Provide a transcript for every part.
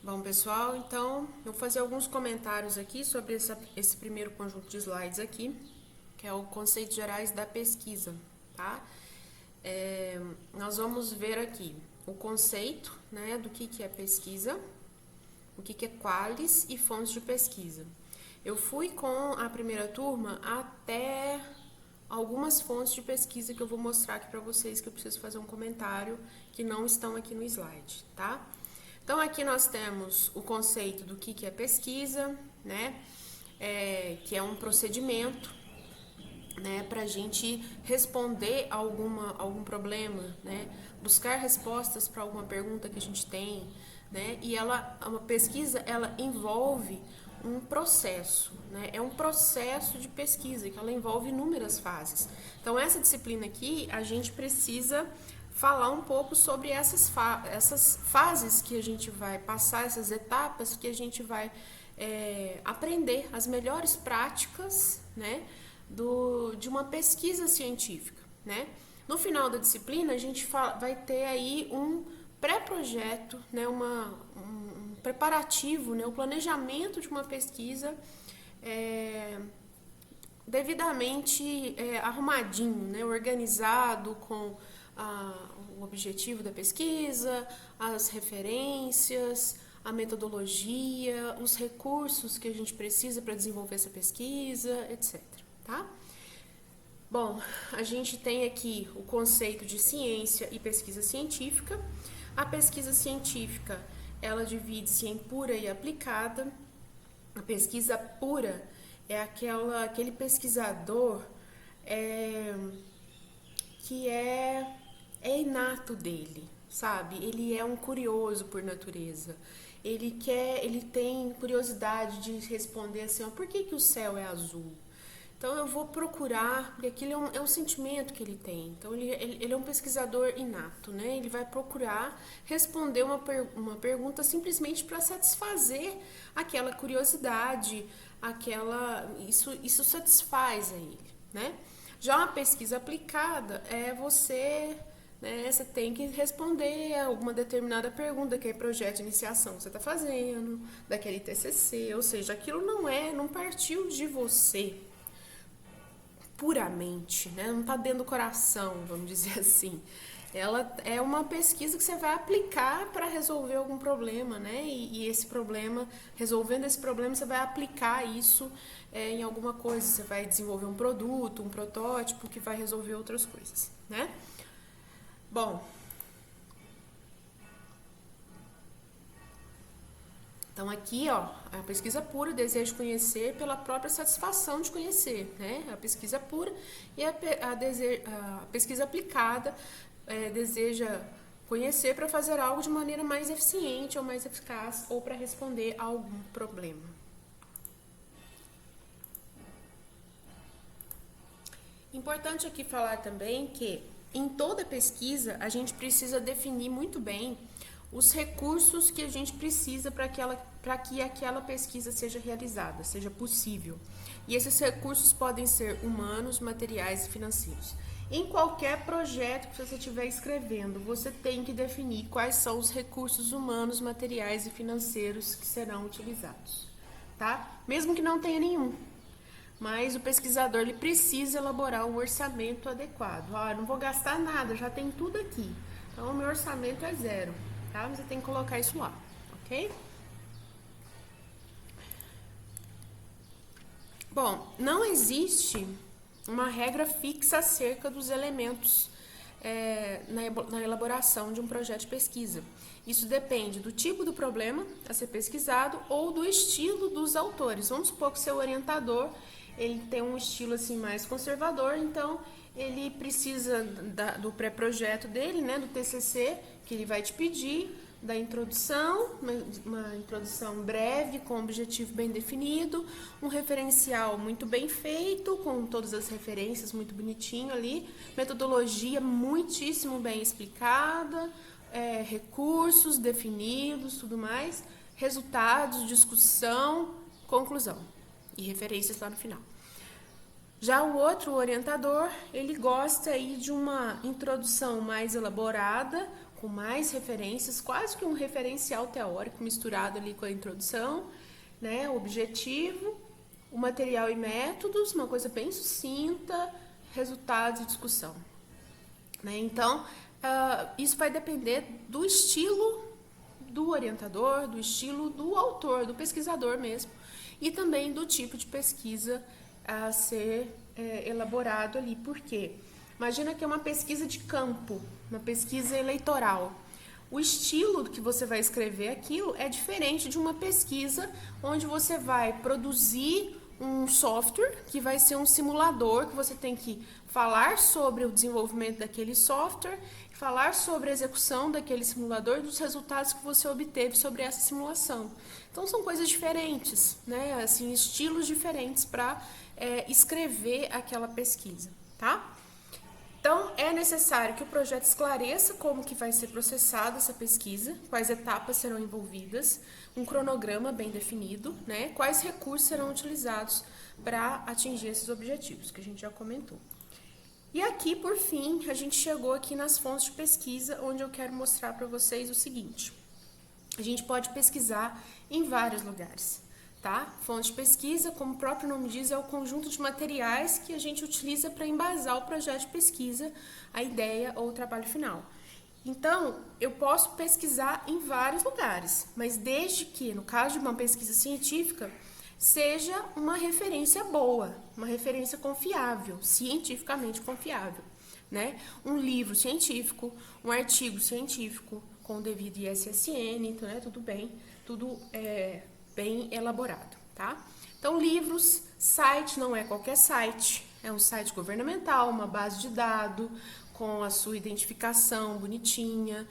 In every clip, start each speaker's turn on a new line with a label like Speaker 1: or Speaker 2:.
Speaker 1: Bom, pessoal, então eu vou fazer alguns comentários aqui sobre esse primeiro conjunto de slides aqui, que é o conceitos gerais da pesquisa, tá? Nós vamos ver aqui o conceito, né, do que é pesquisa, o que é qualis e fontes de pesquisa. Eu fui com a primeira turma até algumas fontes de pesquisa que eu vou mostrar aqui para vocês, que eu preciso fazer um comentário, que não estão aqui no slide, tá? Então, aqui nós temos o conceito do que é pesquisa, né? Que é um procedimento, né, para a gente responder algum problema, né? Buscar respostas para alguma pergunta que a gente tem, né? E uma pesquisa, ela envolve um processo, né? É um processo de pesquisa que ela envolve inúmeras fases. Então, essa disciplina aqui, a gente precisa falar um pouco sobre essas fases que a gente vai passar, essas etapas que a gente vai aprender as melhores práticas, né, de uma pesquisa científica, né? No final da disciplina, a gente vai ter aí um pré-projeto, né, um preparativo, né, o planejamento de uma pesquisa devidamente arrumadinho, né, organizado com o objetivo da pesquisa, as referências, a metodologia, os recursos que a gente precisa para desenvolver essa pesquisa, etc. Tá? Bom, a gente tem aqui o conceito de ciência e pesquisa científica. A pesquisa científica, ela divide-se em pura e aplicada. A pesquisa pura é aquele pesquisador que é inato dele, sabe? Ele é um curioso por natureza. Ele tem curiosidade de responder assim, por que o céu é azul? Então eu vou procurar, porque aquilo é um sentimento que ele tem. Então ele é um pesquisador inato, né? Ele vai procurar responder uma pergunta simplesmente para satisfazer aquela curiosidade, isso satisfaz a ele, né? Já uma pesquisa aplicada você tem que responder a alguma determinada pergunta, daquele projeto de iniciação que você está fazendo, daquele TCC, ou seja, aquilo não partiu de você puramente, né? Não está dentro do coração, vamos dizer assim. Ela é uma pesquisa que você vai aplicar para resolver algum problema, né? Resolvendo esse problema, você vai aplicar isso em alguma coisa. Você vai desenvolver um produto, um protótipo que vai resolver outras coisas, né? Bom, então aqui, ó, a pesquisa pura deseja conhecer pela própria satisfação de conhecer, né? A pesquisa pura e a pesquisa aplicada deseja conhecer para fazer algo de maneira mais eficiente ou mais eficaz ou para responder a algum problema. Importante aqui falar também que em toda pesquisa a gente precisa definir muito bem os recursos que a gente precisa para que aquela pesquisa seja realizada, seja possível. E esses recursos podem ser humanos, materiais e financeiros. Em qualquer projeto que você estiver escrevendo, você tem que definir quais são os recursos humanos, materiais e financeiros que serão utilizados, tá? Mesmo que não tenha nenhum. Mas o pesquisador ele precisa elaborar um orçamento adequado. Eu não vou gastar nada, já tem tudo aqui. Então, o meu orçamento é 0, tá? Você tem que colocar isso lá, ok? Bom, não existe uma regra fixa acerca dos elementos na elaboração de um projeto de pesquisa. Isso depende do tipo do problema a ser pesquisado ou do estilo dos autores. Vamos supor que seu orientador ele tem um estilo assim mais conservador, então ele precisa do pré-projeto dele, né, do TCC, que ele vai te pedir, da introdução, uma introdução breve, com um objetivo bem definido, um referencial muito bem feito, com todas as referências muito bonitinho ali, metodologia muitíssimo bem explicada, recursos definidos, tudo mais, resultados, discussão, conclusão e referências lá no final. Já o outro orientador, ele gosta aí de uma introdução mais elaborada, com mais referências, quase que um referencial teórico misturado ali com a introdução, né? O objetivo, o material e métodos, uma coisa bem sucinta, resultados e discussão, né? Então, isso vai depender do estilo do orientador, do estilo do autor, do pesquisador mesmo, e também do tipo de pesquisa a ser elaborado ali. Por quê? Imagina que é uma pesquisa de campo, uma pesquisa eleitoral. O estilo que você vai escrever aquilo é diferente de uma pesquisa onde você vai produzir um software que vai ser um simulador, que você tem que falar sobre o desenvolvimento daquele software, falar sobre a execução daquele simulador e dos resultados que você obteve sobre essa simulação. Então são coisas diferentes, né? Assim, estilos diferentes para escrever aquela pesquisa, tá? Então, é necessário que o projeto esclareça como que vai ser processada essa pesquisa, quais etapas serão envolvidas, um cronograma bem definido, né? Quais recursos serão utilizados para atingir esses objetivos, que a gente já comentou. E aqui, por fim, a gente chegou aqui nas fontes de pesquisa, onde eu quero mostrar para vocês o seguinte. A gente pode pesquisar em vários lugares, tá? Fonte de pesquisa, como o próprio nome diz, é o conjunto de materiais que a gente utiliza para embasar o projeto de pesquisa, a ideia ou o trabalho final. Então, eu posso pesquisar em vários lugares, mas desde que, no caso de uma pesquisa científica, seja uma referência boa, uma referência confiável, cientificamente confiável, né? Um livro científico, um artigo científico com o devido ISSN, então tudo bem, tudo bem elaborado, tá? Então, livros, site não é qualquer site, é um site governamental, uma base de dados com a sua identificação bonitinha,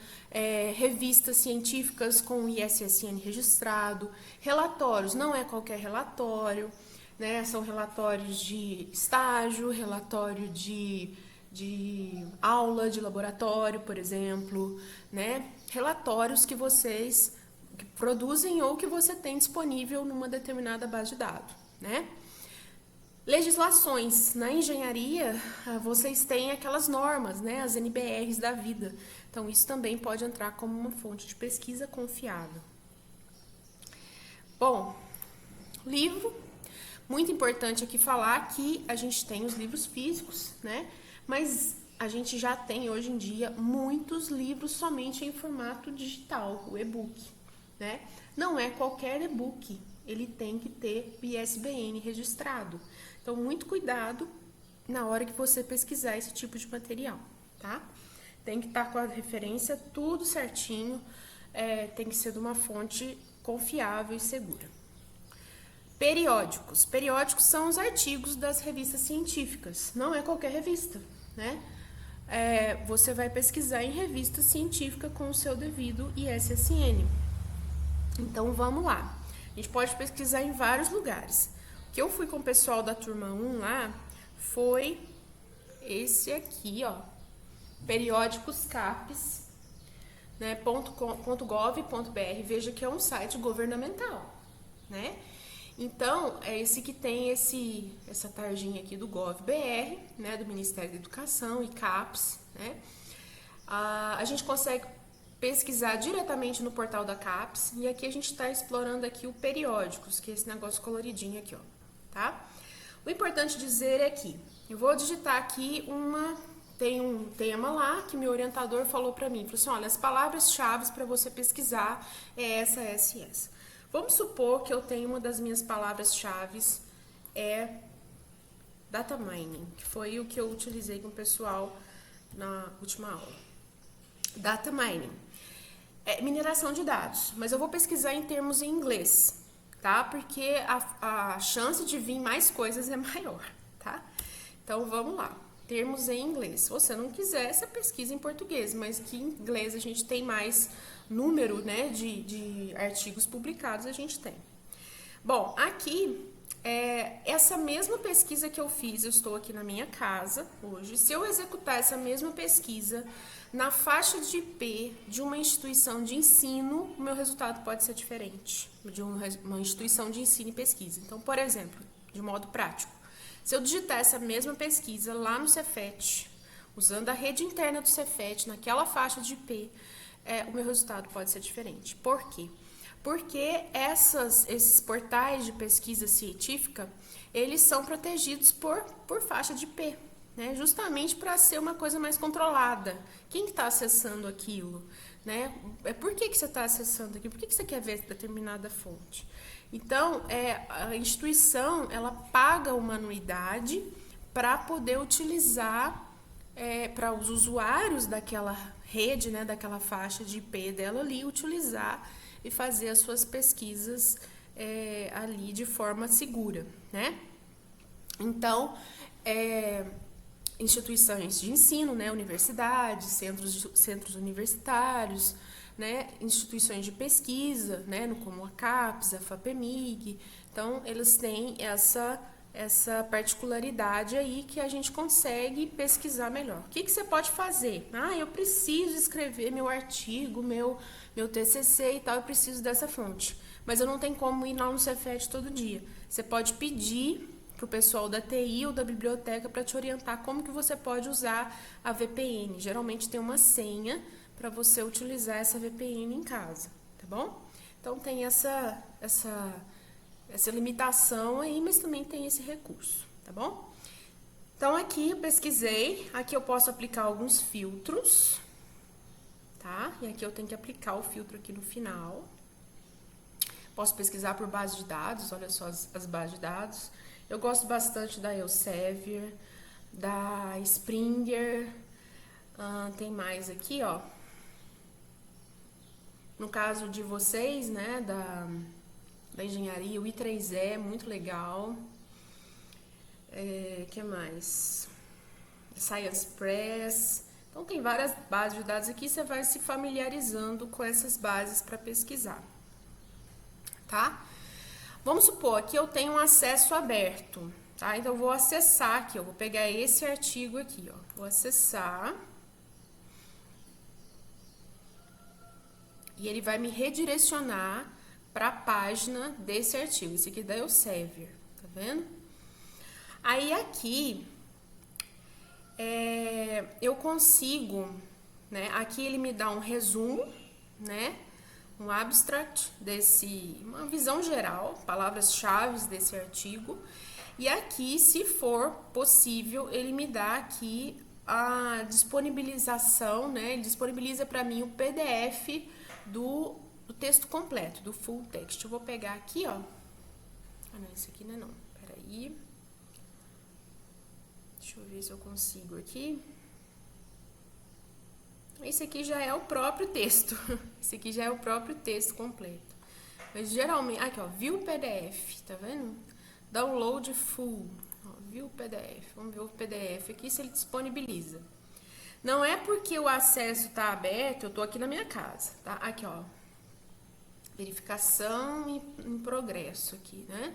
Speaker 1: revistas científicas com o ISSN registrado, relatórios, não é qualquer relatório, né? São relatórios de estágio, relatório de aula, de laboratório, por exemplo, né? Relatórios que vocês produzem ou que você tem disponível numa determinada base de dados, né? Legislações. Na engenharia, vocês têm aquelas normas, né? As NBRs da vida. Então, isso também pode entrar como uma fonte de pesquisa confiável. Bom, livro. Muito importante aqui falar que a gente tem os livros físicos, né? Mas a gente já tem, hoje em dia, muitos livros somente em formato digital, o e-book, né? Não é qualquer e-book, ele tem que ter o ISBN registrado. Então, muito cuidado na hora que você pesquisar esse tipo de material, tá? Tem que estar com a referência tudo certinho, tem que ser de uma fonte confiável e segura. Periódicos. Periódicos são os artigos das revistas científicas, não é qualquer revista, né? Você vai pesquisar em revista científica com o seu devido ISSN. Então, vamos lá. A gente pode pesquisar em vários lugares. O que eu fui com o pessoal da turma 1 lá foi esse aqui, ó. Periódicos CAPES, né, .gov.br. Veja que é um site governamental, né? Então, é esse que tem essa tarjinha aqui do GovBR, né, do Ministério da Educação e CAPES, né? A gente consegue pesquisar diretamente no portal da CAPES e aqui a gente está explorando aqui o periódicos, que é esse negócio coloridinho aqui, ó, tá? O importante dizer é que eu vou digitar aqui tem um tema lá que meu orientador falou para mim, falou assim, olha, as palavras-chave para você pesquisar é essa, essa e essa. Vamos supor que eu tenho uma das minhas palavras-chave data mining, que foi o que eu utilizei com o pessoal na última aula. Data mining. Mineração de dados, mas eu vou pesquisar em termos em inglês, tá? Porque a chance de vir mais coisas é maior, tá? Então, vamos lá. Termos em inglês. Se você não quiser, você pesquisa em português, mas que em inglês a gente tem mais número, né, de artigos publicados, a gente tem. Bom, aqui, essa mesma pesquisa que eu fiz, eu estou aqui na minha casa hoje. Se eu executar essa mesma pesquisa na faixa de IP de uma instituição de ensino, o meu resultado pode ser diferente de uma instituição de ensino e pesquisa. Então, por exemplo, de modo prático, se eu digitar essa mesma pesquisa lá no Cefet, usando a rede interna do Cefet, naquela faixa de IP, o meu resultado pode ser diferente. Por quê? Porque esses portais de pesquisa científica, eles são protegidos por faixa de IP, né? Justamente para ser uma coisa mais controlada. Quem está acessando aquilo? Né? Por que você está acessando aqui? Por que você quer ver determinada fonte? Então, a instituição, ela paga uma anuidade para poder utilizar, para os usuários daquela rede, né, daquela faixa de IP dela ali, utilizar e fazer as suas pesquisas ali de forma segura, né? Então, instituições de ensino, né, universidades, centros universitários, né, instituições de pesquisa, né, como a CAPES, a FAPEMIG. Então, eles têm essa particularidade aí que a gente consegue pesquisar melhor. O que você pode fazer? Eu preciso escrever meu artigo, meu TCC e tal, eu preciso dessa fonte. Mas eu não tenho como ir lá no Cefet todo dia. Você pode pedir para o pessoal da TI ou da biblioteca para te orientar como que você pode usar a VPN. Geralmente tem uma senha para você utilizar essa VPN em casa, tá bom? Então tem essa limitação aí, mas também tem esse recurso, tá bom? Então aqui eu pesquisei, aqui eu posso aplicar alguns filtros, tá? E aqui eu tenho que aplicar o filtro aqui no final. Posso pesquisar por base de dados, olha só as bases de dados. Eu gosto bastante da Elsevier, da Springer, tem mais aqui, ó. No caso de vocês, né, da engenharia, o I3E, muito legal. Que mais? Science Press. Então tem várias bases de dados aqui, você vai se familiarizando com essas bases para pesquisar, tá? Vamos supor que eu tenho um acesso aberto, tá? Então eu vou acessar aqui, eu vou pegar esse artigo aqui, ó. Vou acessar. E ele vai me redirecionar para a página desse artigo. Esse aqui é da Elsevier, tá vendo? Aí aqui, eu consigo, né? Aqui ele me dá um resumo, né? Um abstract uma visão geral, palavras-chave desse artigo. E aqui, se for possível, ele me dá aqui a disponibilização, né? Ele disponibiliza para mim o PDF do texto completo, do full text. Eu vou pegar aqui, ó. Não, esse aqui não é não. Peraí. Deixa eu ver se eu consigo aqui. Esse aqui já é o próprio texto. Esse aqui já é o próprio texto completo. Mas geralmente... Aqui, ó. View PDF. Tá vendo? Download full. Ó, view PDF. Vamos ver o PDF aqui se ele disponibiliza. Não é porque o acesso tá aberto, eu tô aqui na minha casa, tá? Aqui, ó. Verificação em progresso aqui, né?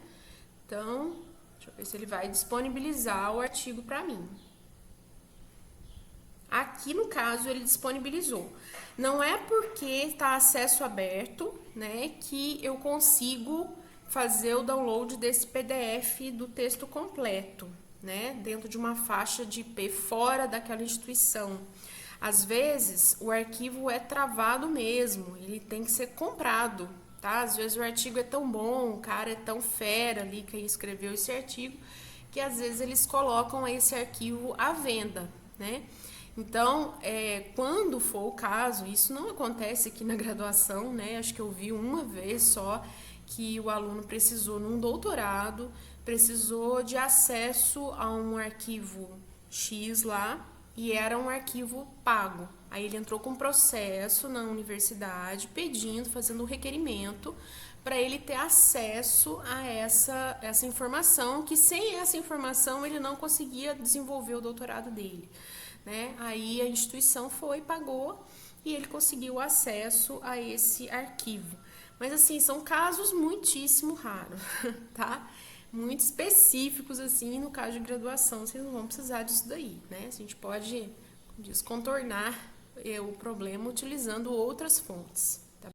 Speaker 1: Então, deixa eu ver se ele vai disponibilizar o artigo para mim. Aqui, no caso, ele disponibilizou. Não é porque está acesso aberto, né, que eu consigo fazer o download desse PDF do texto completo, né, dentro de uma faixa de IP fora daquela instituição. Às vezes, o arquivo é travado mesmo, ele tem que ser comprado, tá? Às vezes o artigo é tão bom, o cara é tão fera ali, quem escreveu esse artigo, que às vezes eles colocam esse arquivo à venda, né? Então, quando for o caso, isso não acontece aqui na graduação, né? Acho que eu vi uma vez só que o aluno precisou, num doutorado, precisou de acesso a um arquivo X lá e era um arquivo pago. Aí ele entrou com um processo na universidade pedindo, fazendo um requerimento para ele ter acesso a essa informação, que sem essa informação ele não conseguia desenvolver o doutorado dele, né? Aí a instituição foi, pagou e ele conseguiu acesso a esse arquivo. Mas assim, são casos muitíssimo raros, tá? Muito específicos, assim, no caso de graduação, vocês não vão precisar disso daí, né? A gente pode, como diz, contornar o problema utilizando outras fontes.